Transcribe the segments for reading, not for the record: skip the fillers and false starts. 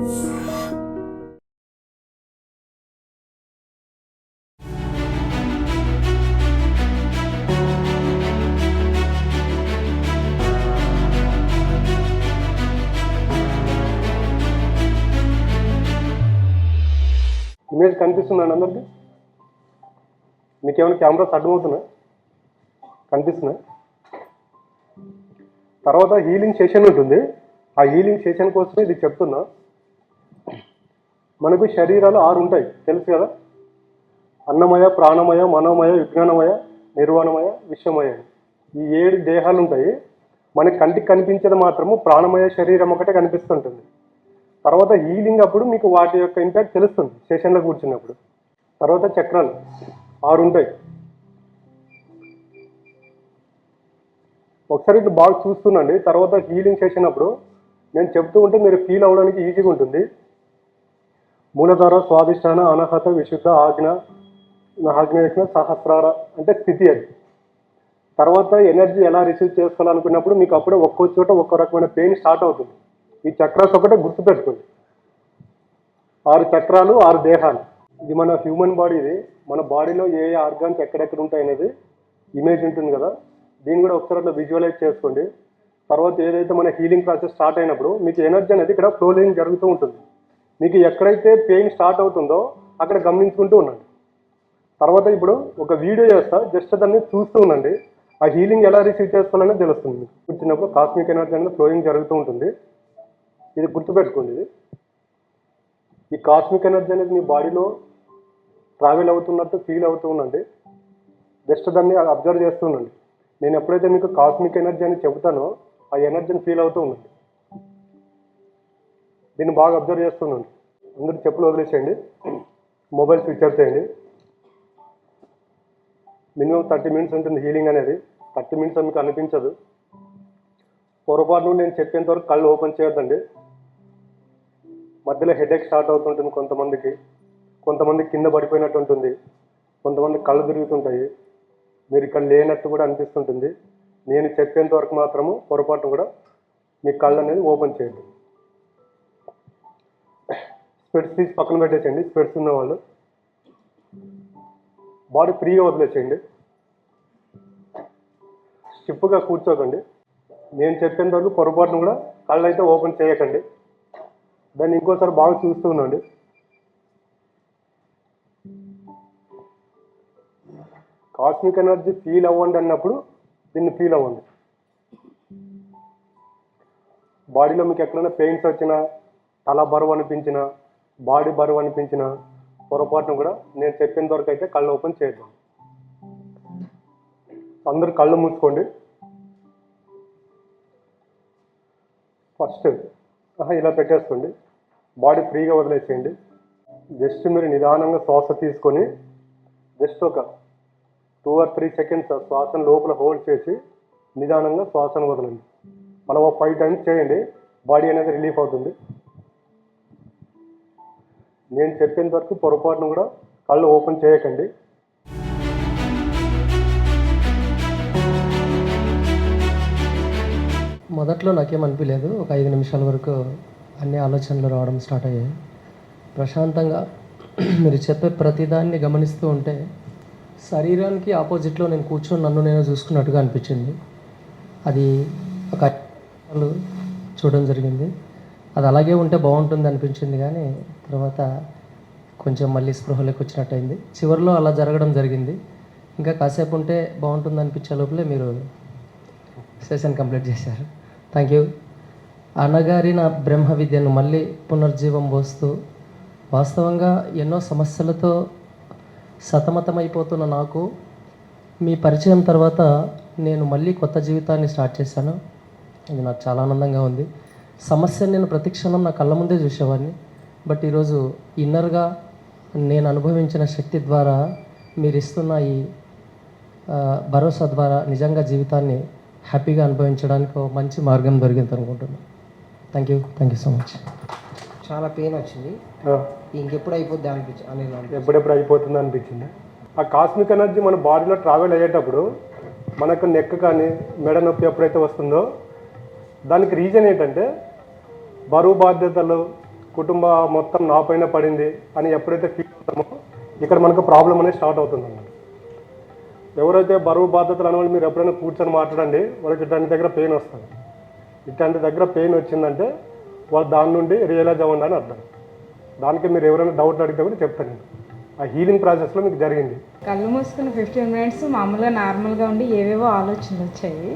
Image కనిపిస్తుందండి అందరికి? మీకు ఏమైనా కెమెరాస్ అడ్డమవుతున్నాయి? కనిపిస్తున్నాయి. తర్వాత హీలింగ్ సెషన్ ఉంటుంది. ఆ హీలింగ్ సెషన్ కోసమే ఇది చెప్తున్నా. మనకు శరీరాలు 6 ఉంటాయి, తెలుసు కదా? అన్నమయ, ప్రాణమయ, మనోమయ, విజ్ఞానమయ, నిర్వాణమయ, విశ్వమయ. ఈ 7 దేహాలు ఉంటాయి. మనకి కంటికి కనిపించేది మాత్రము ప్రాణమయ శరీరం ఒకటే కనిపిస్తుంటుంది. తర్వాత హీలింగ్ అప్పుడు మీకు వాటి యొక్క ఇంపాక్ట్ తెలుస్తుంది సెషన్లో కూర్చున్నప్పుడు. తర్వాత చక్రాలు 6 ఉంటాయి. ఒకసారి ఇట్లా బాగా చూస్తుండండి. తర్వాత హీలింగ్ సెషన్ అప్పుడు నేను చెప్తూ ఉంటే మీరు ఫీల్ అవ్వడానికి ఈజీగా ఉంటుంది. మూలధార, స్వాధిష్టాన, అనాహత, విశుద్ధ, ఆజ్ఞ, సహస్రార అంటే స్థితి అది. తర్వాత ఎనర్జీ ఎలా రిసీవ్ చేసుకోవాలనుకున్నప్పుడు మీకు అప్పుడే ఒక్కో చోట ఒక్కో రకమైన పెయిన్ స్టార్ట్ అవుతుంది. ఈ చక్రాస్ ఒకటే గుర్తుపెట్టుకోండి. 6 చక్రాలు, 6 దేహాలు. ఇది మన హ్యూమన్ బాడీ. ఇది మన బాడీలో ఏ ఆర్గాన్స్ ఎక్కడెక్కడ ఉంటాయి అనేది ఇమేజ్ ఉంటుంది కదా, దీన్ని కూడా ఒకసారి అట్లా విజువలైజ్ చేసుకోండి. తర్వాత ఏదైతే మన హీలింగ్ ప్రాసెస్ స్టార్ట్ అయినప్పుడు మీకు ఎనర్జీ అనేది ఇక్కడ ఫ్లోలింగ్ జరుగుతూ ఉంటుంది. మీకు ఎక్కడైతే పెయిన్ స్టార్ట్ అవుతుందో అక్కడ గమనించుకుంటూ ఉండండి. తర్వాత ఇప్పుడు ఒక వీడియో చేస్తా, జస్ట్ దాన్ని చూస్తూ ఉండండి. ఆ హీలింగ్ ఎలా రిసీవ్ చేసుకోవాలనేది తెలుస్తుంది. మీకు కూర్చున్నప్పుడు కాస్మిక్ ఎనర్జీ అనేది ఫ్లోయింగ్ జరుగుతూ ఉంటుంది. ఇది గుర్తుపెట్టుకోండి. ఈ కాస్మిక్ ఎనర్జీ అనేది మీ బాడీలో ట్రావెల్ అవుతున్నట్టు ఫీల్ అవుతూ ఉండండి. జస్ట్ దాన్ని అబ్జర్వ్ చేస్తూ ఉండండి. నేను ఎప్పుడైతే మీకు కాస్మిక్ ఎనర్జీ అని చెబుతానో ఆ ఎనర్జీని ఫీల్ అవుతూ ఉండండి. దీన్ని బాగా అబ్జర్వ్ చేస్తున్నాను. అందరూ చెప్పులు వదిలేసేయండి, మొబైల్ స్విచ్ ఆఫ్ చేయండి. మినిమం 30 మినిట్స్ ఉంటుంది హీలింగ్ అనేది. 30 మినిట్స్ మీకు అనిపించదు. పొరపాటు నుండి నేను చెప్పేంత వరకు కళ్ళు ఓపెన్ చేయొద్దండి. మధ్యలో హెడేక్ స్టార్ట్ అవుతుంటుంది కొంతమందికి, కొంతమందికి కింద పడిపోయినట్టు ఉంటుంది, కొంతమంది కళ్ళు తిరుగుతుంటాయి, మీరు ఇక్కడ లేనట్టు కూడా అనిపిస్తుంటుంది. నేను చెప్పేంత వరకు మాత్రము పొరపాటు కూడా మీ కళ్ళు అనేది ఓపెన్ చేయండి. స్పెట్స్ తీసి పక్కన పెట్టేసేయండి. స్పెట్స్ ఉన్నవాళ్ళు బాడీ ఫ్రీగా వదిలేసేయండి. స్టిఫ్గా కూర్చోకండి. నేను చెప్పేంత వరకు పొరపాటును కూడా కళ్ళు అయితే ఓపెన్ చేయకండి. దాన్ని ఇంకోసారి బాగా చూస్తూ ఉండండి. కాస్మిక్ ఎనర్జీ ఫీల్ అవ్వండి అన్నప్పుడు దీన్ని ఫీల్ అవ్వండి. బాడీలో మీకు ఎక్కడైనా పెయిన్స్ వచ్చినా, తల బరువు అనిపించినా, బాడీ బరువు అనిపించినా పొరపాటును కూడా నేను చెప్పేంత వరకు అయితే కళ్ళు ఓపెన్ చేద్దాం. అందరూ కళ్ళు మూసుకోండి. ఫస్ట్ ఇలా పెట్టేసుకోండి. బాడీ ఫ్రీగా వదిలేసేయండి. జస్ట్ మీరు నిదానంగా శ్వాస తీసుకొని జస్ట్ ఒక 2 or 3 సెకండ్స్ శ్వాసను లోపల హోల్డ్ చేసి నిదానంగా శ్వాసను వదలండి. అలా 5 times చేయండి. బాడీ అనేది రిలీఫ్ అవుతుంది. నేను చెప్పేంత వరకు పొరపాటును కూడా కళ్ళు ఓపెన్ చేయకండి. మొదట్లో నాకేమనిపించలేదు. ఒక 5 నిమిషాల వరకు అన్ని ఆలోచనలు రావడం స్టార్ట్ అయ్యాయి. ప్రశాంతంగా మీరు చెప్పే ప్రతిదాన్ని గమనిస్తూ ఉంటే శరీరానికి ఆపోజిట్లో నేను కూర్చొని నన్ను నేను చూసుకున్నట్టుగా అనిపించింది. అది ఒక 5 నిమిషాలు చూడడం జరిగింది. అది అలాగే ఉంటే బాగుంటుంది అనిపించింది, కానీ తర్వాత కొంచెం మళ్ళీ స్పృహలోకి వచ్చినట్టయింది. చివరిలో అలా జరగడం జరిగింది. ఇంకా కాసేపు ఉంటే బాగుంటుంది అనిపించే లోపలే మీరు సెషన్ కంప్లీట్ చేశారు. Thank you. అణగారిన బ్రహ్మ విద్యను మళ్ళీ పునర్జీవం పోస్తూ, వాస్తవంగా ఎన్నో సమస్యలతో సతమతమైపోతున్న నాకు మీ పరిచయం తర్వాత నేను మళ్ళీ కొత్త జీవితాన్ని స్టార్ట్ చేశాను. ఇది నాకు చాలా ఆనందంగా ఉంది. సమస్యను నేను ప్రతిక్షణం నా కళ్ళ ముందే చూసేవాడిని. బట్ ఈరోజు ఇన్నర్గా నేను అనుభవించిన శక్తి ద్వారా మీరు ఇస్తున్న ఈ భరోసా ద్వారా నిజంగా జీవితాన్ని హ్యాపీగా అనుభవించడానికి ఒక మంచి మార్గం దొరికింది అనుకుంటున్నాను. Thank you so much. చాలా పెయిన్ వచ్చింది. ఇంకెప్పుడు అయిపోద్ది అనిపించింది. ఎప్పుడెప్పుడు అయిపోతుంది అనిపించింది. ఆ కాస్మిక్ ఎనర్జీ మన బాడీలో ట్రావెల్ అయ్యేటప్పుడు మనకు నెక్ కానీ మెడ నొప్పి ఎప్పుడైతే వస్తుందో దానికి రీజన్ ఏంటంటే బరువు బాధ్యతలు, కుటుంబ మొత్తం నా పైన పడింది అని ఎప్పుడైతే ఫీల్ అవుతామో ఇక్కడ మనకు ప్రాబ్లం అనేది స్టార్ట్ అవుతుంది అన్నమాట. ఎవరైతే బరువు బాధ్యతలు అనేవాళ్ళు మీరు ఎప్పుడైనా కూర్చొని మాట్లాడండి, వాళ్ళకి ఇట్లాంటి దగ్గర పెయిన్ వస్తుంది. ఇట్లాంటి దగ్గర పెయిన్ వచ్చిందంటే వాళ్ళు దాని నుండి రియలైజ్ అవ్వండి అని అర్థం. దానికి మీరు ఎవరైనా డౌట్ అడిగితే కూడా చెప్తాను నేను. ఆ హీలింగ్ ప్రాసెస్లో మీకు జరిగింది. కళ్ళు మూసుకుని 15 మినిట్స్ మామూలుగా నార్మల్గా ఉండి ఏవేవో ఆలోచనలు వచ్చాయి.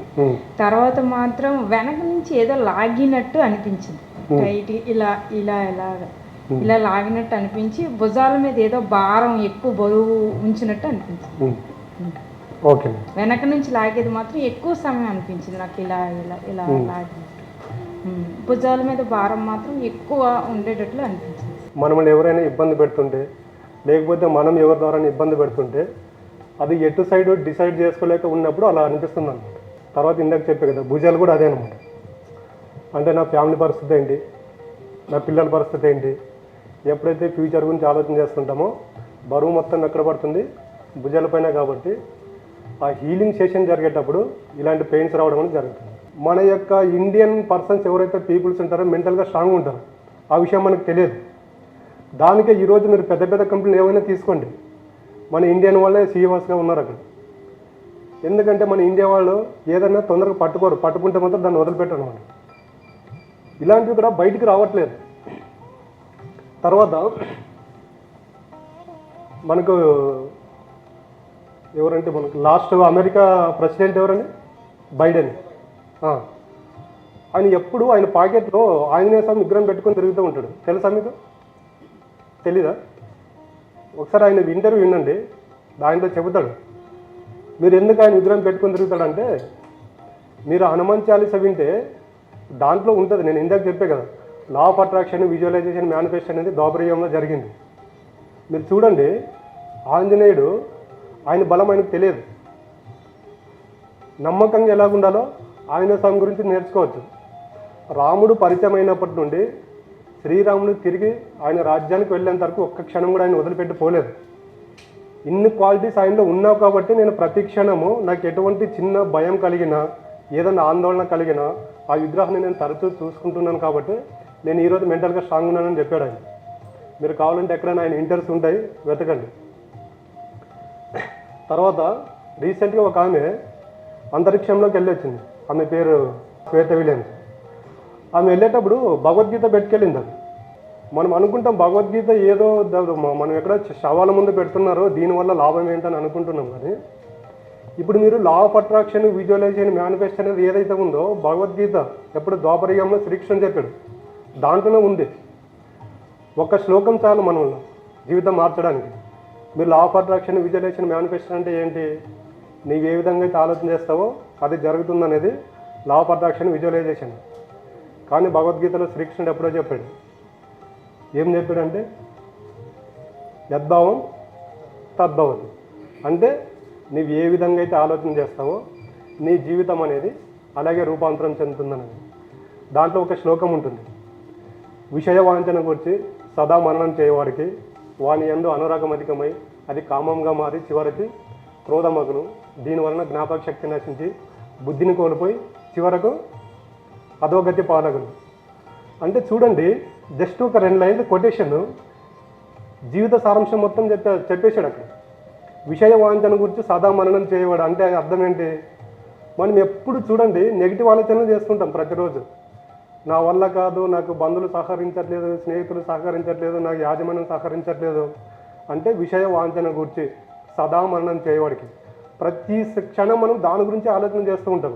తర్వాత మాత్రం వెనక నుంచి ఏదో లాగినట్టు అనిపించింది. టైట్ ఇలా ఇలా ఇలా లాగినట్టు అనిపించి భుజాల మీద ఏదో భారం ఎక్కువ బరువు ఉంచినట్టు అనిపించింది. ఓకే. వెనక నుంచి లాగేది మాత్రం ఎక్కువ సమయం అనిపించింది నాకు. ఇలా ఇలా ఇలా లాగి భుజాల మీద భారం మాత్రం ఎక్కువ ఉండేటట్లు అనిపించింది. మనల్ని ఎవరైనా ఇబ్బంది పెడుతుంటే, లేకపోతే మనం ఎవరి ద్వారా ఇబ్బంది పెడుతుంటే అది ఎటు సైడ్ డిసైడ్ చేసుకోలేక ఉన్నప్పుడు అలా అనిపిస్తుంది అనమాట. తర్వాత ఇందాక చెప్పే కదా, భుజాలు కూడా అదే అనమాట. అంటే నా ఫ్యామిలీ పరిస్థితి ఏంటి, నా పిల్లల పరిస్థితి ఏంటి, ఎప్పుడైతే ఫ్యూచర్ గురించి ఆలోచన చేస్తుంటామో బరువు మొత్తం ఎక్కడ పడుతుంది, భుజాలపైన. కాబట్టి ఆ హీలింగ్ సెషన్ జరిగేటప్పుడు ఇలాంటి పెయిన్స్ రావడం అనేది జరుగుతుంది. మన యొక్క ఇండియన్ పర్సన్స్ ఎవరైతే పీపుల్స్ ఉంటారో మెంటల్గా స్ట్రాంగ్ ఉంటారు. ఆ విషయం మనకు తెలియదు. దానికే ఈరోజు మీరు పెద్ద పెద్ద కంపెనీలు ఏమైనా తీసుకోండి, మన ఇండియన్ వాళ్ళే సీఈఓస్గా ఉన్నారు అక్కడ. ఎందుకంటే మన ఇండియా వాళ్ళు ఏదైనా తొందరగా పట్టుకోరు, పట్టుకుంటే మాత్రం దాన్ని వదిలిపెట్టరు అనమాట. ఇలాంటివి కూడా బయటికి రావట్లేదు. తర్వాత మనకు ఎవరంటే మనకు లాస్ట్ అమెరికా ప్రెసిడెంట్ ఎవరండి, బైడెన్. ఆయన ఎప్పుడు ఆయన పాకెట్లో ఆంజనేయ స్వామి విగ్రహం పెట్టుకొని తిరుగుతూ ఉంటాడు. తెలుసా మీకు? తెలీదా? ఒకసారి ఆయన ఇంటర్వ్యూ వినండి, దాంట్లో చెబుతాడు మీరు ఎందుకు ఆయన విగ్రహం పెట్టుకొని తిరుగుతాడంటే, మీరు హనుమాన్ చాలీస వింటే దాంట్లో ఉంటుంది. నేను ఇందాక చెప్పే కదా, law of attraction, visualisation, manifestation అనేది ద్వాపరయుగంలో జరిగింది. మీరు చూడండి, ఆంజనేయుడు ఆయన బలం ఆయనకు తెలియదు. నమ్మకంగా ఎలాగుండాలో ఆయన స్వామి గురించి నేర్చుకోవచ్చు. రాముడు పరిచయం అయినప్పటి నుండి శ్రీరాముడు తిరిగి ఆయన రాజ్యానికి వెళ్ళేంత వరకు ఒక్క క్షణం కూడా ఆయన వదిలిపెట్టి పోలేదు. ఇన్ని క్వాలిటీస్ ఆయనలో ఉన్నావు కాబట్టి నేను ప్రతి క్షణము నాకు ఎటువంటి చిన్న భయం కలిగినా, ఏదైనా ఆందోళన కలిగినా ఆ విగ్రహాన్ని నేను తరచూ చూసుకుంటున్నాను కాబట్టి నేను ఈరోజు మెంటల్గా స్ట్రాంగ్ ఉన్నానని చెప్పాడు ఆయన. మీరు కావాలంటే ఎక్కడైనా ఆయన ఇంటర్వ్యూస్ ఉంటాయి, వెతకండి. తర్వాత రీసెంట్గా ఒక ఆమె అంతరిక్షంలోకి వెళ్ళి వచ్చింది. ఆమె పేరు శ్వేత విలియమ్స్. ఆమె వెళ్ళేటప్పుడు భగవద్గీత పెట్టుకెళ్ళింది. అది మనం అనుకుంటాం భగవద్గీత ఏదో మనం ఎక్కడ శవాల ముందు పెడుతున్నారో దీనివల్ల లాభం ఏంటని అనుకుంటున్నాం. కానీ ఇప్పుడు మీరు law of attraction, visualisation, manifestation అనేది ఏదైతే ఉందో భగవద్గీత ఎప్పుడు ద్వాపరయుగంలో శ్రీకృష్ణుడు చెప్పాడు, దాంట్లోనే ఉంది. ఒక శ్లోకం చాలు మన జీవితం మార్చడానికి. మీరు law of attraction, visualisation, manifestation అంటే ఏంటి? నీవు ఏ విధంగా అయితే ఆలోచన చేస్తావో అది జరుగుతుందనేది లా ఆఫ్ అట్రాక్షన్, విజువలైజేషన్. కానీ భగవద్గీతలో శ్రీకృష్ణుడు ఎప్పుడో చెప్పాడు. ఏం చెప్పాడంటే యద్భావం తద్భవతి. అంటే నీవు ఏ విధంగా అయితే ఆలోచన చేస్తావో నీ జీవితం అనేది అలాగే రూపాంతరం చెందుతుందనేది. దాంట్లో ఒక శ్లోకం ఉంటుంది, విషయ వాంఛన గురించి సదా మననం చేయవాడికి వాని యందు అనురాగం అధికమై అది కామంగా మారి చివరికి క్రోధమగును. దీనివలన జ్ఞాపక శక్తి నశించి బుద్ధిని కోల్పోయి చివరకు అధోగతి పాలగును. అంటే చూడండి, జస్ట్ ఒక 2 లైన్ల కొటేషన్ జీవిత సారాంశం మొత్తం చెప్పేశాడు అక్కడ. విషయ వాంఛన గురించి సదా మననం చేయవాడు అంటే అర్థం ఏంటి? మనం ఎప్పుడు చూడండి నెగిటివ్ ఆలోచనలు చేసుకుంటాం ప్రతిరోజు. నా వల్ల కాదు, నాకు బంధువులు సహకరించట్లేదు, స్నేహితులు సహకరించట్లేదు, నాకు యాజమాన్యం సహకరించట్లేదు అంటే విషయ వాంఛన గురించి సదా మననం చేయవాడికి. ప్రతి క్షణం మనం దాని గురించి ఆలోచన చేస్తూ ఉంటాం.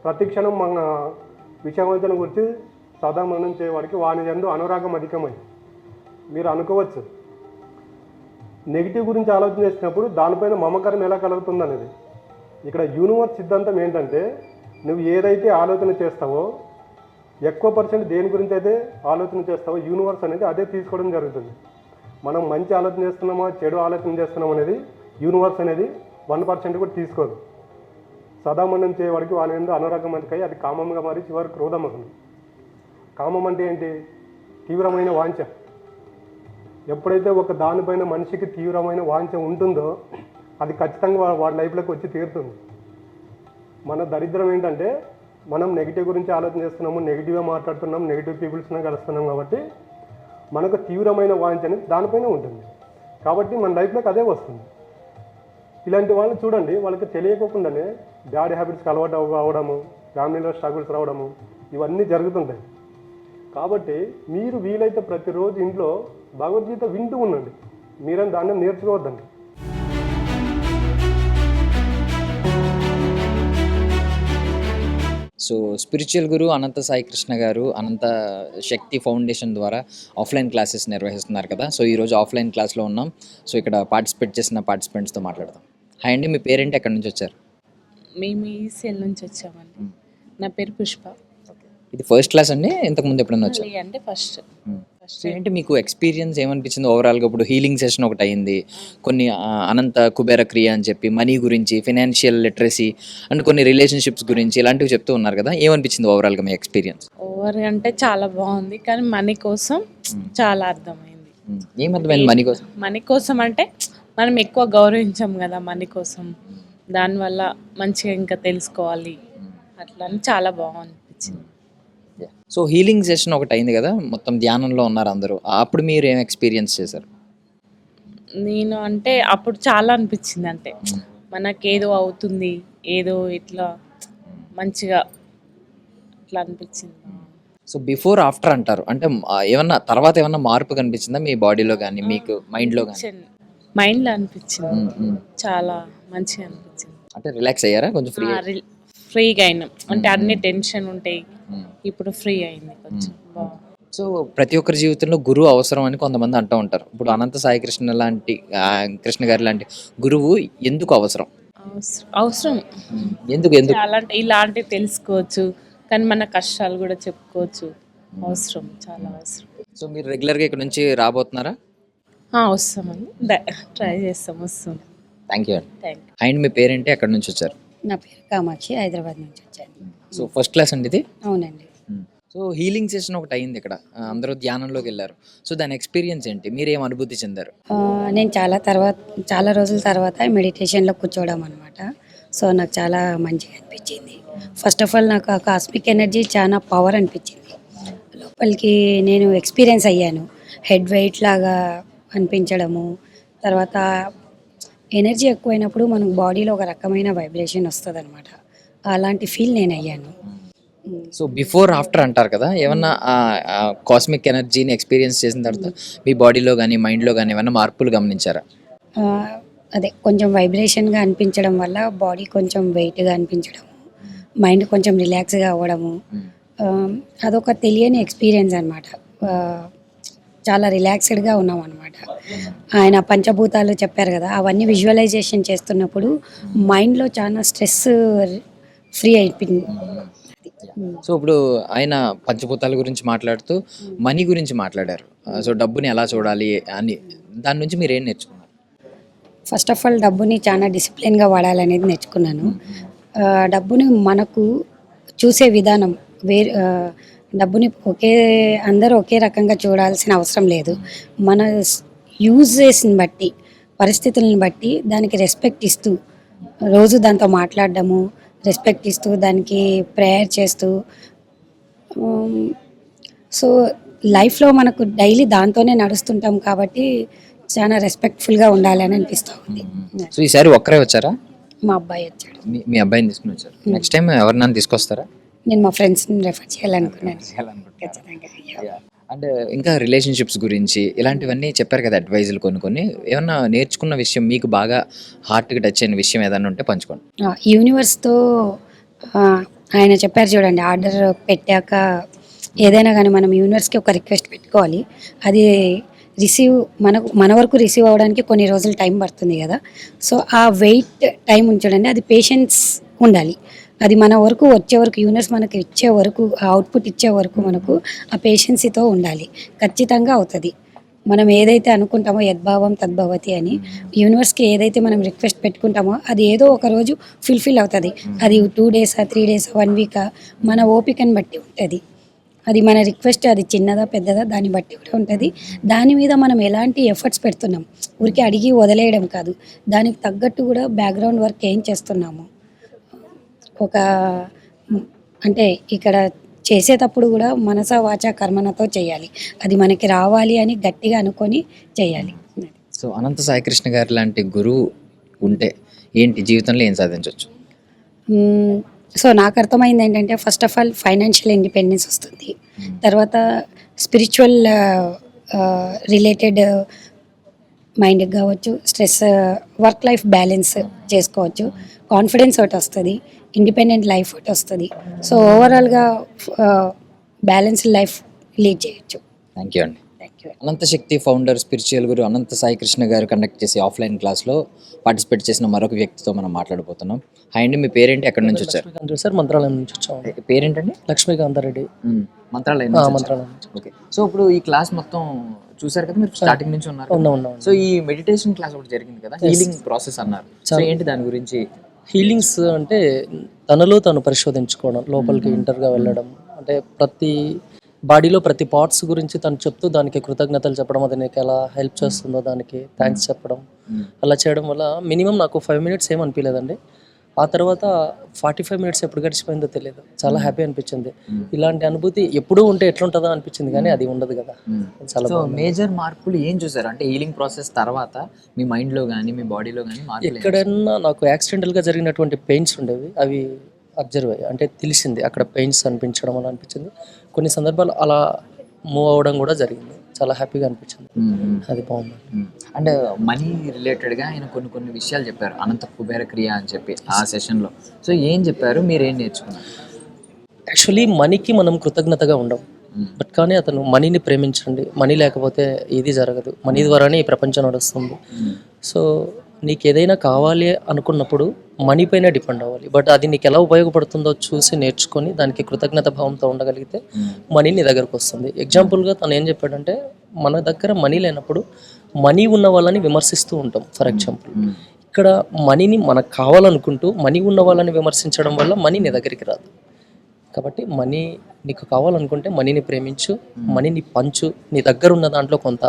ప్రతి క్షణం మన విషయ వాంఛన గురించి సదా మననం చేయవాడికి వాని యందు అనురాగం అధికమై. మీరు అనుకోవచ్చు నెగిటివ్ గురించి ఆలోచన చేసినప్పుడు దానిపైన మమకారం ఎలా కలుగుతుంది అనేది. ఇక్కడ యూనివర్స్ సిద్ధాంతం ఏంటంటే, నువ్వు ఏదైతే ఆలోచన చేస్తావో ఎక్కువ పర్సెంట్ దేని గురించి అయితే ఆలోచన చేస్తావో యూనివర్స్ అనేది అదే తీసుకోవడం జరుగుతుంది. మనం మంచి ఆలోచన చేస్తున్నామా, చెడు ఆలోచన చేస్తున్నాం అనేది యూనివర్స్ అనేది 1% కూడా తీసుకోదు. సదామనం చేయవాడికి వాని యందు అనురాగం అధికై అది కామంగా మారి చివరికి క్రోధమగును. కామం అంటే ఏంటి? తీవ్రమైన వాంఛ. ఎప్పుడైతే ఒక దానిపైన మనిషికి తీవ్రమైన వాంఛ ఉంటుందో అది ఖచ్చితంగా వాడి లైఫ్లోకి వచ్చి తీరుతుంది. మన దరిద్రం ఏంటంటే మనం నెగిటివ్ గురించి ఆలోచన చేస్తున్నాము, నెగిటివ్గా మాట్లాడుతున్నాం, నెగిటివ్ పీపుల్స్ని కలుస్తున్నాం కాబట్టి మనకు తీవ్రమైన వాంఛ అనేది దానిపైన ఉంటుంది. కాబట్టి మన లైఫ్లోకి అదే వస్తుంది. ఇలాంటి వాళ్ళని చూడండి, వాళ్ళకి తెలియకోకుండానే బ్యాడ్ హ్యాబిట్స్కి అలవాటు అవ్వడము, ఫ్యామిలీలో స్ట్రగుల్స్ రావడము, ఇవన్నీ జరుగుతుంటాయి. కాబట్టి మీరు వీలైతే ప్రతిరోజు ఇంట్లో భగవద్గీత వింటూ ఉండండి. మీరేం దాన్ని నేర్చుకోవద్దండి. సో స్పిరిచువల్ గురు అనంత సాయి కృష్ణ గారు అనంత శక్తి ఫౌండేషన్ ద్వారా ఆఫ్లైన్ క్లాసెస్ నిర్వహిస్తున్నారు కదా. సో ఈరోజు ఆఫ్లైన్ క్లాస్లో ఉన్నాం. సో ఇక్కడ పార్టిసిపేట్ చేసిన పార్టిసిపెంట్స్తో మాట్లాడదాం. హాయ్ అండి, మీ పేరేంటి, ఎక్కడి నుంచి వచ్చారు? మేము ఈ సెల్ నుంచి వచ్చామండి. నా పేరు పుష్ప. ఇది ఫస్ట్ క్లాస్ అండి, ఇంతకుముందు ఎప్పుడైనా వచ్చారు? అంటే ఫస్ట్ సో ఏంటి మీకు ఎక్స్పీరియన్స్ ఏమనిపించింది ఓవరాల్గా? ఇప్పుడు హీలింగ్ సెషన్ ఒకటి అయింది, కొన్ని అనంత కుబేర క్రియ అని చెప్పి మనీ గురించి, ఫైనాన్షియల్ లిటరసీ అండ్ కొన్ని రిలేషన్షిప్స్ గురించి ఇలాంటివి చెప్తూ ఉన్నారు కదా. ఏమనిపించింది ఓవరాల్గా మీ ఎక్స్పీరియన్స్? ఓవర్ అంటే చాలా బాగుంది, కానీ మనీ కోసం చాలా అర్థమైంది. ఏమర్థమైంది మనీ కోసం? మనీ కోసం అంటే మనం ఎక్కువ గౌరవించాం కదా మనీ కోసం, దానివల్ల మంచిగా ఇంకా తెలుసుకోవాలి అట్లా అని చాలా బాగా అనిపించింది. సో హీలింగ్ సెషన్ ఒకటి అయింది కదా, మొత్తం ధ్యానంలో ఉన్నారు అందరూ. అప్పుడు మీరు ఏం ఎక్స్పీరియన్స్ చేశారు? నేను అంటే అప్పుడు చాలా అనిపించింది, అంటే మనకేదో అవుతుంది, ఏదో ఇట్లా మంచిగా అట్లా అనిపించింది. సో బిఫోర్ ఆఫ్టర్ అంటారు, అంటే ఏమన్నా తర్వాత ఏమన్నా మార్పు కనిపించిందా మీ బాడీలో కానీ మీకు మైండ్లో కానీ? మైండ్లో అనిపించింది, చాలా మంచిగా అనిపించింది. అంటే రిలాక్స్ అయ్యారా కొంచెం? ఫ్రీగా అయినాం, అంటే అన్ని టెన్షన్ ఉంటాయి, ఇప్పుడు ఫ్రీ అయింది కొంచెం. సో ప్రతి ఒక్కరి జీవితంలో గురువు అవసరం అని కొంతమంది అంటూ ఉంటారు. ఇప్పుడు అనంత సాయి కృష్ణ లాంటి కృష్ణ గారి లాంటి గురువు ఎందుకు అవసరం? అవసరం ఎందుకు చాలా, అంటే ఇలాంటివి తెలుసుకోవచ్చు, కానీ మన కష్టాలు కూడా చెప్పుకోవచ్చు. అవసరం, చాలా అవసరం. సో మీరు రెగ్యులర్గా ఇక్కడ నుంచి రాబోతున్నారా? వస్తామండి, ట్రై చేస్తాం, వస్తాం. థ్యాంక్ యూ అండి. Thank you. అండ్ మీ పేరేంటి, ఎక్కడి నుంచి వచ్చారు? నా పేరు కామాక్షి, హైదరాబాద్ నుంచి వచ్చాను. సో ఫస్ట్ క్లాస్ అండి ఇది? అవునండి. సో హీలింగ్ సెషన్ ఒకటి అయింది ఇక్కడ, అందరూ ధ్యానంలోకి వెళ్ళారు. సో దాని ఎక్స్పీరియన్స్ ఏంటి, మీరు ఏం అనుభూతి చెందారు? నేను చాలా రోజుల తర్వాత మెడిటేషన్లో కూర్చోవడం అనమాట. సో నాకు చాలా మంచిగా అనిపించింది. ఫస్ట్ ఆఫ్ ఆల్ నాకు ఆ కాస్మిక్ ఎనర్జీ చాలా పవర్ అనిపించింది. లోపలికి నేను ఎక్స్పీరియన్స్ అయ్యాను. హెడ్ వెయిట్ లాగా అనిపించడము, తర్వాత ఎనర్జీ ఎక్కువైనప్పుడు మనకు బాడీలో ఒక రకమైన వైబ్రేషన్ వస్తుంది అనమాట. అలాంటి ఫీల్ నేను అయ్యాను. సో బిఫోర్ ఆఫ్టర్ అంటారు కదా, ఏమన్నా కాస్మిక్ ఎనర్జీని ఎక్స్పీరియన్స్ చేసిన తర్వాత మీ బాడీలో కానీ మైండ్లో కానీ ఏమన్నా మార్పులు గమనించారా? అదే కొంచెం వైబ్రేషన్గా అనిపించడం వల్ల బాడీ కొంచెం వెయిట్గా అనిపించడము, మైండ్ కొంచెం రిలాక్స్గా అవ్వడము, అదొక తెలియని ఎక్స్పీరియన్స్ అనమాట. చాలా రిలాక్స్డ్గా ఉన్నాం అనమాట. ఆయన పంచభూతాలు చెప్పారు కదా, అవన్నీ విజువలైజేషన్ చేస్తున్నప్పుడు మైండ్లో చాలా స్ట్రెస్ ఫ్రీ అయిపోయింది. సో ఇప్పుడు ఆయన పంచభూతాల గురించి మాట్లాడుతూ మనీ గురించి మాట్లాడారు. సో డబ్బుని ఎలా చూడాలి అని, దాని నుంచి మీరు ఏం నేర్చుకున్నారు? ఫస్ట్ ఆఫ్ ఆల్ డబ్బుని చాలా డిసిప్లిన్గా వాడాలనేది నేర్చుకున్నాను. డబ్బుని మనకు చూసే విధానం డబ్బుని అందరూ ఒకే రకంగా చూడాల్సిన అవసరం లేదు. మన యూజెస్ని బట్టి, పరిస్థితులను బట్టి దానికి రెస్పెక్ట్ ఇస్తూ, రోజు దాంతో మాట్లాడడము, రెస్పెక్ట్ ఇస్తూ, దానికి ప్రేయర్ చేస్తూ, సో లైఫ్లో మనకు డైలీ దాంతోనే నడుస్తుంటాం కాబట్టి చాలా రెస్పెక్ట్ఫుల్గా ఉండాలని అనిపిస్తూ ఉంది. సో ఈసారి ఒక్కరే వచ్చారా? మా అబ్బాయి వచ్చాడు. మీ అబ్బాయిని తీసుకుని వచ్చారు. నెక్స్ట్ టైం ఎవరినైనా తీసుకొస్తారా? నేను మా ఫ్రెండ్స్ని రెఫర్ చేయాలనుకున్నాను. ఖచ్చితంగా. అండ్ ఇంకా రిలేషన్షిప్స్ గురించి ఇలాంటివన్నీ చెప్పారు కదా, అడ్వైజులు కొన్ని ఏమన్నా నేర్చుకున్న విషయం, మీకు బాగా హార్ట్కి టచ్ అయిన విషయం ఏదైనా ఉంటే పంచుకోండి. యూనివర్స్తో ఆయన చెప్పారు చూడండి, ఆర్డర్ పెట్టాక ఏదైనా కానీ మనం యూనివర్స్కి ఒక రిక్వెస్ట్ పెట్టుకోవాలి. అది మన వరకు రిసీవ్ అవ్వడానికి కొన్ని రోజులు టైం పడుతుంది కదా. సో ఆ వెయిట్ టైం ఉంచడండి, అది పేషెన్స్ ఉండాలి. అది మన వరకు వచ్చే వరకు, యూనివర్స్ మనకు ఇచ్చే వరకు, ఆ అవుట్పుట్ ఇచ్చే వరకు మనకు ఆ పేషెన్సీతో ఉండాలి. ఖచ్చితంగా అవుతుంది. మనం ఏదైతే అనుకుంటామో యద్భావం తద్భవతి అని, యూనివర్స్కి ఏదైతే మనం రిక్వెస్ట్ పెట్టుకుంటామో అది ఏదో ఒక రోజు ఫుల్ఫిల్ అవుతుంది. అది 2 days 3 days 1 week మన ఓపికను బట్టి ఉంటుంది. అది మన రిక్వెస్ట్, అది చిన్నదా పెద్దదా దాన్ని బట్టి కూడా ఉంటుంది. దాని మీద మనం ఎలాంటి ఎఫర్ట్స్ పెడుతున్నాం, ఊరికి అడిగి వదిలేయడం కాదు, దానికి తగ్గట్టు కూడా బ్యాక్గ్రౌండ్ వర్క్ ఏం చేస్తున్నాము. అంటే ఇక్కడ చేసేటప్పుడు కూడా మనస వాచ కర్మనతో చేయాలి. అది మనకి రావాలి అని గట్టిగా అనుకొని చేయాలి. సో అనంత సాయికృష్ణ గారు లాంటి గురువు ఉంటే ఏంటి జీవితంలో ఏం సాధించవచ్చు? సో నాకు అర్థమైంది ఏంటంటే first of all financial independence వస్తుంది. తర్వాత స్పిరిచువల్ రిలేటెడ్ మైండ్కి కావచ్చు, స్ట్రెస్ వర్క్ లైఫ్ బ్యాలెన్స్ చేసుకోవచ్చు, కాన్ఫిడెన్స్ ఒకటి వస్తుంది, ఇండిపెండెంట్ లైఫ్ ఒకటి వస్తుంది. సో ఓవరాల్గా బ్యాలెన్స్డ్ లైఫ్ లీడ్ చేయొచ్చు. థ్యాంక్ యూ అండి. Thank you. Anantha Shakti founder spiritual guru Anantha Saikrishna గారు కండక్ట్ చేసే ఆఫ్లైన్ క్లాస్లో పార్టిసిపేట్ చేసిన మరొక వ్యక్తితో మనం మాట్లాడబోతున్నాం. హాయ్ అండి, మీ పేరేంటి, ఎక్కడి నుంచి వచ్చారు? లక్ష్మీకాంత్ సార్, మంత్రాలయం నుంచి వచ్చాము. పేరేంటండి? లక్ష్మీకాంతారెడ్డి, మంత్రాలయం. మంత్రాలయం. ఓకే, సో ఇప్పుడు ఈ క్లాస్ మొత్తం చూసారు కదా, మీరు స్టార్టింగ్ నుంచి ఉన్నారు. ఉన్నాం. సో ఈ మెడిటేషన్ క్లాస్ ఒకటి జరిగింది కదా, హీలింగ్ ప్రాసెస్ అన్నారు. సో ఏంటి దాని గురించి? హీలింగ్స్ అంటే తనలో తను పరిశోధించుకోవడం, లోపలికి ఇంటర్గా వెళ్ళడం, అంటే ప్రతి బాడీలో ప్రతి పార్ట్స్ గురించి తను చెప్తూ దానికి కృతజ్ఞతలు చెప్పడం, అది నీకు ఎలా హెల్ప్ చేస్తుందో దానికి థ్యాంక్స్ చెప్పడం, అలా చేయడం వల్ల మినిమం నాకు 5 minutes ఏం అనిపించలేదండి. ఆ తర్వాత 45 minutes ఎప్పుడు గడిచిపోయిందో తెలియదు. చాలా హ్యాపీ అనిపించింది. ఇలాంటి అనుభూతి ఎప్పుడూ ఉంటే ఎట్లుంటుందో అనిపించింది, కానీ అది ఉండదు కదా. చాలా సో మేజర్ మార్పులు ఏం చూసారు అంటే హీలింగ్ ప్రాసెస్ తర్వాత మీ మైండ్లో కానీ మీ బాడీలో కానీ మార్పులు? ఎక్కడైనా నాకు యాక్సిడెంటల్గా జరిగినటువంటి పెయిన్స్ ఉండేవి, అవి అబ్జర్వ్ అయ్యాయి, అంటే తెలిసింది అక్కడ పెయిన్స్ అనిపించడం అలా అనిపించింది. కొన్ని సందర్భాలు అలా మూవ్ అవ్వడం కూడా జరిగింది. చాలా హ్యాపీగా అనిపించింది. అది బాగుంది. అండ్ మనీ రిలేటెడ్గా ఆయన కొన్ని విషయాలు చెప్పారు, అనంత కుబేర క్రియ అని చెప్పి ఆ సెషన్లో. సో ఏం చెప్పారు, మీరేం నేర్చుకున్నారు? యాక్చువల్లీ మనీకి మనం కృతజ్ఞతగా ఉండం, బట్ కానీ అతను మనీని ప్రేమించండి, మనీ లేకపోతే ఏది జరగదు, మనీ ద్వారానే ఈ ప్రపంచం నడుస్తుంది. సో నీకు ఏదైనా కావాలి అనుకున్నప్పుడు మనీ పైన డిపెండ్ అవ్వాలి, బట్ అది నీకు ఎలా ఉపయోగపడుతుందో చూసి నేర్చుకొని దానికి కృతజ్ఞత భావంతో ఉండగలిగితే మనీ నీ దగ్గరకు వస్తుంది. ఎగ్జాంపుల్గా తను ఏం చెప్పాడంటే, మన దగ్గర మనీ లేనప్పుడు మనీ ఉన్న వాళ్ళని విమర్శిస్తూ ఉంటాం. ఫర్ ఎగ్జాంపుల్ ఇక్కడ మనీని మనకు కావాలనుకుంటూ మనీ ఉన్న వాళ్ళని విమర్శించడం వల్ల మనీ నీ దగ్గరికి రాదు. కాబట్టి మనీ నీకు కావాలనుకుంటే మనీని ప్రేమించు, మనీని పంచు, నీ దగ్గర ఉన్న దాంట్లో కొంత.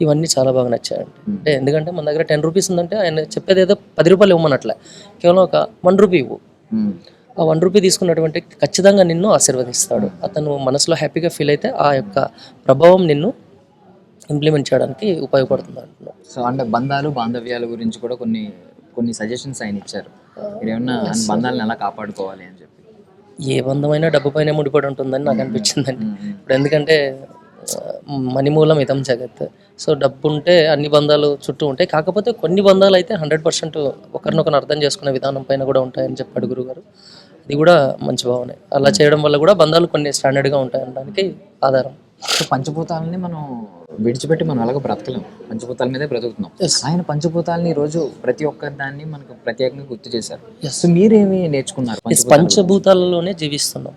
ఇవన్నీ చాలా బాగా నచ్చాయండి. అంటే ఎందుకంటే మన దగ్గర 10 rupees ఉందంటే ఆయన చెప్పేది ఏదో 10 రూపాయలు ఇవ్వమన్నట్లే, కేవలం ఒక 1 rupee ఇవ్వు. ఆ 1 rupee తీసుకున్నటువంటి ఖచ్చితంగా నిన్ను ఆశీర్వదిస్తాడు. అతను మనసులో హ్యాపీగా ఫీల్ అయితే ఆ యొక్క ప్రభావం నిన్ను ఇంప్లిమెంట్ చేయడానికి ఉపయోగపడుతుంది అంటున్నాను. సో అంటే బంధాలు బాంధవ్యాల గురించి కూడా కొన్ని సజెషన్స్ ఆయన ఇచ్చారు. మీరు ఏమన్నా బంధాలను ఎలా కాపాడుకోవాలి అని చెప్పి. ఏ బంధమైనా డబ్బు పైన ముడిపడి ఉంటుందని నాకు అనిపించిందండి. ఇప్పుడు ఎందుకంటే మనీ మూలం ఇదం జగత్. సో డబ్బు ఉంటే అన్ని బంధాలు చుట్టూ ఉంటాయి. కాకపోతే కొన్ని బంధాలు అయితే 100% ఒకరినొకరు అర్థం చేసుకునే విధానం పైన కూడా ఉంటాయని చెప్పాడు గురుగారు. అది కూడా మంచి భావనే. అలా చేయడం వల్ల కూడా బంధాలు కొన్ని స్టాండర్డ్గా ఉంటాయి అనడానికి ఆధారం. సో పంచభూతాలని మనం విడిచిపెట్టి మనం అలాగ బ్రతకలేం, పంచభూతాల మీదే బ్రతుకుతున్నాం. ఆయన పంచభూతాలని ఈరోజు ప్రతి ఒక్కరి దాన్ని మనకు ప్రత్యేకంగా గుర్తు చేశారు. సో మీరేమి నేర్చుకున్నారు? పంచభూతాలలోనే జీవిస్తున్నాం,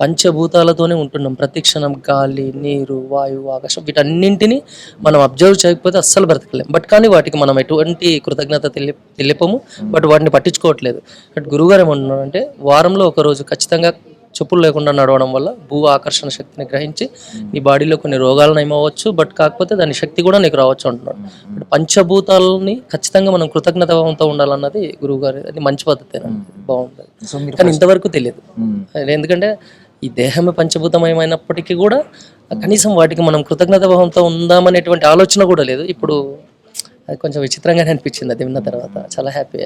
పంచభూతాలతోనే ఉంటున్నాం. ప్రతి క్షణం గాలి, నీరు, వాయువు, ఆకాశం వీటన్నింటినీ మనం అబ్జర్వ్ చేయకపోతే అస్సలు బ్రతకలేం. బట్ కానీ వాటికి మనం ఎటువంటి కృతజ్ఞత తెలియపము, బట్ వాటిని పట్టించుకోవట్లేదు. బట్ గురువుగారు ఏమంటున్నారంటే, వారంలో ఒక రోజు ఖచ్చితంగా చెప్పులు లేకుండా నడవడం వల్ల భూ ఆకర్షణ శక్తిని గ్రహించి నీ బాడీలో కొన్ని రోగాలు నయమవచ్చు, బట్ కాకపోతే దాని శక్తి కూడా నీకు రావచ్చు అంటున్నాడు. బట్ పంచభూతాలని ఖచ్చితంగా మనం కృతజ్ఞత భావంతో ఉండాలన్నది గురువుగారు. అది మంచి పద్ధతి, బాగుంటుంది. కానీ ఇంతవరకు తెలియదు. ఎందుకంటే ఈ దేహమే పంచభూతమయమైనప్పటికీ కూడా కనీసం వాటికి మనం కృతజ్ఞత భావంతో ఉందామనేటువంటి ఆలోచన కూడా లేదు. ఇప్పుడు అది కొంచెం విచిత్రంగానే అనిపించింది అది విన్న తర్వాత. చాలా హ్యాపీ.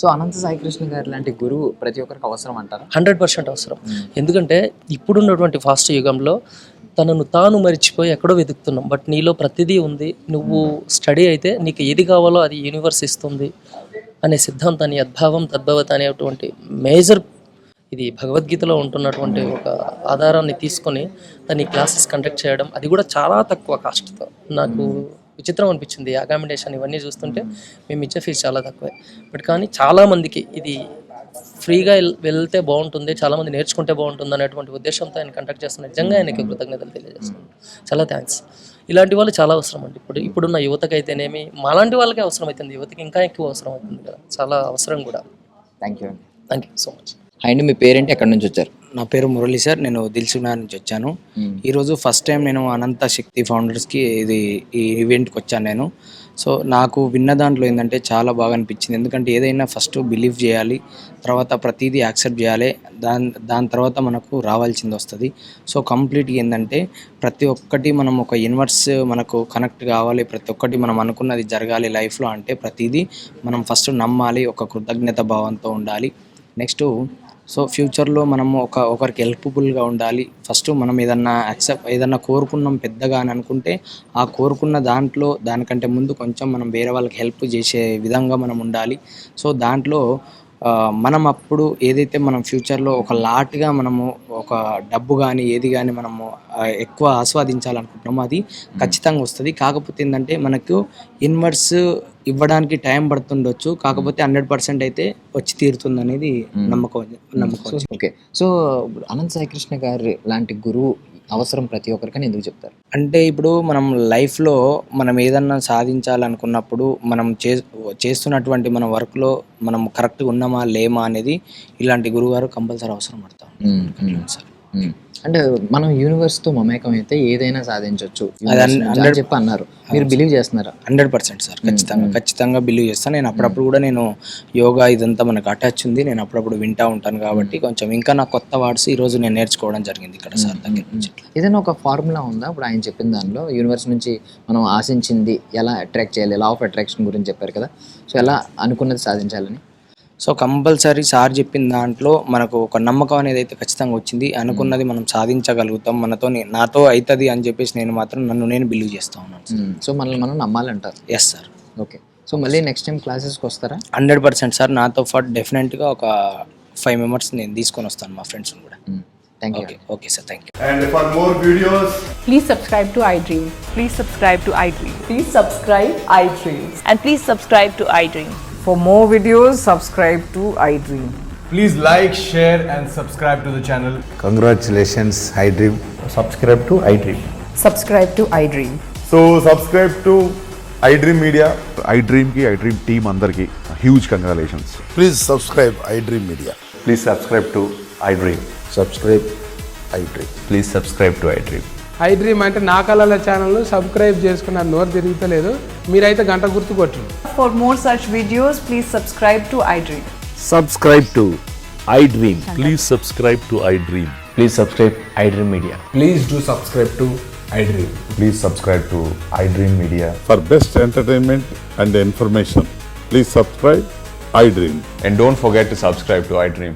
సో అనంత సాయికృష్ణ గారు లాంటి గురువు ప్రతి ఒక్కరికి అవసరం అంటారా? 100% అవసరం. ఎందుకంటే ఇప్పుడున్నటువంటి ఫాస్ట్ యుగంలో తనను తాను మరిచిపోయి ఎక్కడో వెతుకుతున్నాం, బట్ నీలో ప్రతిదీ ఉంది. నువ్వు స్టడీ అయితే నీకు ఏది కావాలో అది యూనివర్స్ ఇస్తుంది అనే సిద్ధాంతాన్ని, యద్భావం తద్భవత అనేటువంటి మేజర్, ఇది భగవద్గీతలో ఉంటున్నటువంటి ఒక ఆధారాన్ని తీసుకొని దాన్ని క్లాసెస్ కండక్ట్ చేయడం, అది కూడా చాలా తక్కువ కాస్ట్తో. నాకు విచిత్రం అనిపించింది. అకామిడేషన్ ఇవన్నీ చూస్తుంటే మేము ఇచ్చే ఫీజు చాలా తక్కువే, బట్ కానీ చాలామందికి ఇది ఫ్రీగా వెళ్తే బాగుంటుంది, చాలామంది నేర్చుకుంటే బాగుంటుంది అనేటువంటి ఉద్దేశంతో ఆయన కండక్ట్ చేస్తున్న నిజంగా ఆయనకి కృతజ్ఞతలు తెలియజేస్తున్నాను. చాలా థ్యాంక్స్. ఇలాంటి వాళ్ళు చాలా అవసరం అండి. ఇప్పుడున్న యువతకైతేనేమి, మాలాంటి వాళ్ళకే అవసరం అవుతుంది, యువతకి ఇంకా ఎక్కువ అవసరం అవుతుంది కదా, చాలా అవసరం కూడా. Thank you thank you so much. And మీ పేరేంటి, ఎక్కడి నుంచి వచ్చారు? నా పేరు మురళి సార్, నేను దిల్సుఖ్నగర్ నుంచి వచ్చాను. ఈరోజు ఫస్ట్ టైం నేను అనంత శక్తి ఫౌండర్స్కి ఈ ఈవెంట్కి వచ్చాను నేను. సో నాకు విన్న దాంట్లో ఏంటంటే చాలా బాగా అనిపించింది. ఎందుకంటే ఏదైనా ఫస్ట్ బిలీవ్ చేయాలి, తర్వాత ప్రతిదీ యాక్సెప్ట్ చేయాలి, దాని తర్వాత మనకు రావాల్సింది వస్తుంది. సో కంప్లీట్గా ఏంటంటే ప్రతి ఒక్కటి మనం ఒక యూనివర్స్ మనకు కనెక్ట్ కావాలి, ప్రతి ఒక్కటి మనం అనుకున్నది జరగాలి లైఫ్లో అంటే ప్రతిదీ మనం ఫస్ట్ నమ్మాలి, ఒక కృతజ్ఞత భావంతో ఉండాలి. నెక్స్ట్ సో ఫ్యూచర్లో మనము ఒకరికి హెల్ప్ఫుల్గా ఉండాలి. ఫస్ట్ మనం ఏదన్నా కోరుకున్నాం పెద్దగా అని అనుకుంటే ఆ కోరుకున్న దానికంటే ముందు కొంచెం మనం వేరే వాళ్ళకి హెల్ప్ చేసే విధంగా మనం ఉండాలి. సో దాంట్లో మనం అప్పుడు ఏదైతే మనం ఫ్యూచర్లో ఒక లాట్గా మనము ఒక డబ్బు కానీ ఏది కానీ మనము ఎక్కువ ఆస్వాదించాలనుకుంటున్నామో అది ఖచ్చితంగా వస్తుంది. కాకపోతే ఏంటంటే మనకు ఇన్వర్స్ ఇవ్వడానికి టైం పడుతుండొచ్చు, కాకపోతే 100% అయితే వచ్చి తీరుతుంది అనేది నమ్మకం. ఓకే, సో అనంత సాయి కృష్ణ గారు లాంటి గురువు అవసరం ప్రతి ఒక్కరికని ఎందుకు చెప్తారు? అంటే ఇప్పుడు మనం లైఫ్లో మనం ఏదన్నా సాధించాలనుకున్నప్పుడు మనం చేస్తున్నటువంటి మన వర్క్లో మనం కరెక్ట్గా ఉన్నామా లేమా అనేది ఇలాంటి గురువుగారు కంపల్సరీ అవసరం పడతాం సార్. అంటే మనం యూనివర్స్ తో మమేకం అయితే ఏదైనా సాధించవచ్చు అని చెప్పి అన్నారు. మీరు బిలీవ్ చేస్తున్నారా? 100% సార్, ఖచ్చితంగా బిలీవ్ చేస్తాను. నేను అప్పుడప్పుడు కూడా నేను యోగా ఇదంతా మనకు అటాచ్ ఉంది, నేను అప్పుడప్పుడు వింటా ఉంటాను కాబట్టి కొంచెం ఇంకా నా కొత్త వర్డ్స్ ఈరోజు నేను నేర్చుకోవడం జరిగింది ఇక్కడ సార్ దగ్గర నుంచి. ఏదైనా ఒక ఫార్ములా ఉందా ఇప్పుడు ఆయన చెప్పిన దానిలో? యూనివర్స్ నుంచి మనం ఆశించింది ఎలా అట్రాక్ట్ చేయాలి, లా ఆఫ్ అట్రాక్షన్ గురించి చెప్పారు కదా, సో ఎలా అనుకున్నది సాధించాలని? సో కంపల్సరీ సార్ చెప్పిన దాంట్లో మనకు ఒక నమ్మకం అనేది అయితే ఖచ్చితంగా వచ్చింది. అనుకున్నది మనం సాధించగలుగుతాం, నాతో అవుతుంది అని చెప్పేసి నేను బిలీవ్ చేస్తా ఉన్నాను. సో మనల్ని మనం నమ్మాలంటారు? Yes sir. ఓకే, సో మళ్ళీ నెక్స్ట్ టైం క్లాసెస్కి వస్తారా? 100% సార్, నాతో పాటు డెఫినెట్గా ఒక 5 members నేను తీసుకొని వస్తాను, మా ఫ్రెండ్స్ కూడా. Thank you. Okay sir, thank you. And for more videos, Please subscribe to iDream. Please subscribe to iDream. Please subscribe iDream. And please subscribe to iDream. For more videos, subscribe to iDream. please like, share and subscribe to the channel. Congratulations, iDream. Subscribe to iDream. Subscribe to iDream. So subscribe to iDream Media. iDream ki iDream team andarki huge congratulations. Please subscribe iDream Media. Please subscribe to iDream. Subscribe iDream. Please subscribe to iDream. iDream అంటే నా కళల ఛానల్ను subscribe చేసుకున్న నోరు తిరుగుతలేదు, మీరైతే గంట గుర్తు కొట్టండి. For more such videos, please subscribe to iDream. Subscribe to iDream. Please subscribe to iDream. Please subscribe iDream Media. Please do subscribe to iDream. Please subscribe to iDream Media. For best entertainment and information, please subscribe iDream. And don't forget to subscribe to iDream.